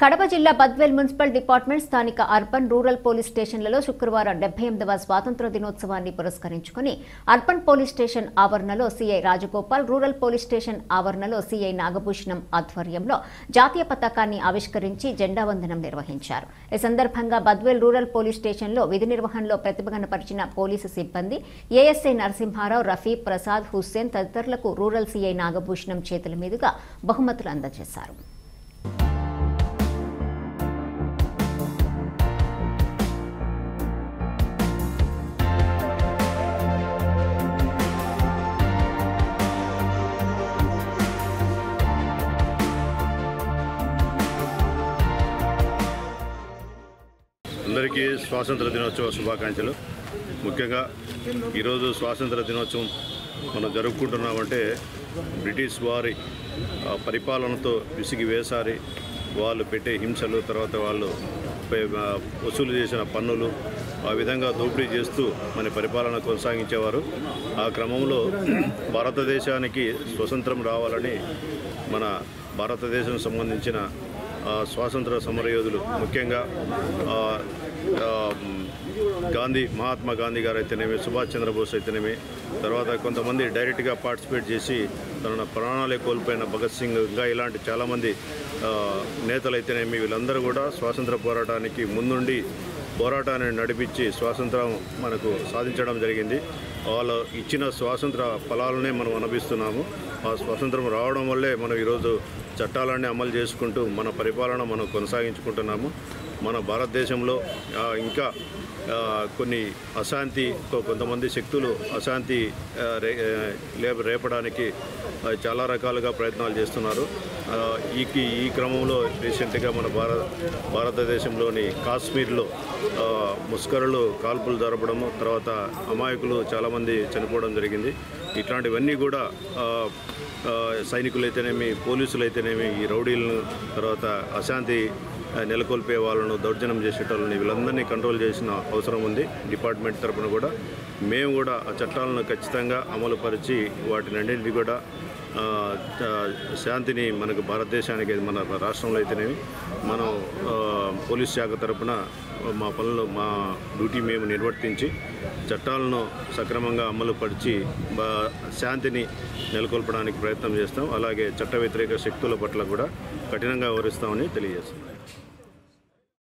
కడప జిల్లా Badvel municipal department స్థానిక urban rural police స్టేషన్లలో శుక్రవారం 78వ స్వాతంత్ర దినోత్సవాన్ని పురస్కరించుకుని అర్బన్ పోలీస్ స్టేషన్ ఆవరణలో CI Rajagopal, rural police station ఆవరణలో సీఐ నాగభూషణం ఆధ్వర్యంలో జాతీయ పతాకాన్ని ఆవిష్కరించి జెండా వందనం నిర్వహించారు. ఈ సందర్భంగా బద్వేల్ రూరల్ పోలీస్ స్టేషన్లో విధి నిర్వహణలో ప్రతిభ కనపరిచిన పోలీసు సిబ్బంది ఏఎస్ఐ నరసింహారావు, రఫీ, ప్రసాద్, హుస్సేన్ తదితరులకు రూరల్ సీఐ నాగభూషణం చేతుల మీదుగా బహుమతులు అందజేశారు. అందరికీ స్వాతంత్ర దినోత్సవ శుభాకాంక్షలు. ముఖ్యంగా ఈరోజు స్వాతంత్ర దినోత్సవం మనం జరుపుకుంటున్నామంటే బ్రిటిష్ వారి పరిపాలనతో విసిగి వేసారి వాళ్ళు పెట్టే హింసలు, తర్వాత వాళ్ళు వసూలు చేసిన పన్నులు, ఆ విధంగా దోపిడీ చేస్తూ మన పరిపాలన కొనసాగించేవారు. ఆ క్రమంలో భారతదేశానికి స్వతంత్రం రావాలని మన భారతదేశం సంబంధించిన స్వాతంత్ర సమరయోధులు, ముఖ్యంగా మహాత్మా గాంధీ గారు అయితేనేమి, సుభాష్ చంద్రబోస్ అయితేనేమి, తర్వాత కొంతమంది డైరెక్ట్గా పార్టిసిపేట్ చేసి తన ప్రాణాలే కోల్పోయిన భగత్ సింగ్, ఇంకా ఇలాంటి చాలామంది నేతలు అయితేనేమి, వీళ్ళందరూ కూడా స్వాతంత్ర పోరాటానికి ముందుండి పోరాటాన్ని నడిపించి స్వాతంత్రం మనకు సాధించడం జరిగింది. వాళ్ళు ఇచ్చిన స్వాతంత్ర ఫలాలనే మనం అనుభవిస్తున్నాము. ఆ స్వాతంత్రం రావడం వల్లే మనం ఈరోజు చట్టాలన్నీ అమలు చేసుకుంటూ మన పరిపాలన మనం కొనసాగించుకుంటున్నాము. మన భారతదేశంలో ఇంకా కొన్ని కొంతమంది శక్తులు అశాంతి రేపడానికి చాలా రకాలుగా ప్రయత్నాలు చేస్తున్నారు. ఈ క్రమంలో రీసెంట్గా మన భారతదేశంలోని కాశ్మీర్లో ముస్కరులు కాల్పులు జరపడము, తర్వాత అమాయకులు చాలామంది చనిపోవడం జరిగింది. ఇట్లాంటివన్నీ కూడా సైనికులైతేనేమి, పోలీసులైతేనేమి, ఈ రౌడీలను, తర్వాత అశాంతి నెలకొల్పే వాళ్ళను, దౌర్జన్యం చేసేటోళ్ళని, వీళ్ళందరినీ కంట్రోల్ చేసిన అవసరం ఉంది. డిపార్ట్మెంట్ తరఫున కూడా మేము కూడా ఆ చట్టాలను ఖచ్చితంగా అమలుపరిచి వాటినన్నింటినీ కూడా శాంతిని మనకు భారతదేశానికి, మన రాష్ట్రంలో అయితేనేమి, మనం పోలీస్ శాఖ తరఫున మా డ్యూటీ మేము నిర్వర్తించి చట్టాలను సక్రమంగా అమలుపరిచి శాంతిని నెలకొల్పడానికి ప్రయత్నం చేస్తాం. అలాగే చట్ట వ్యతిరేక శక్తుల పట్ల కూడా కఠినంగా వ్యవహరిస్తామని తెలియజేస్తాం.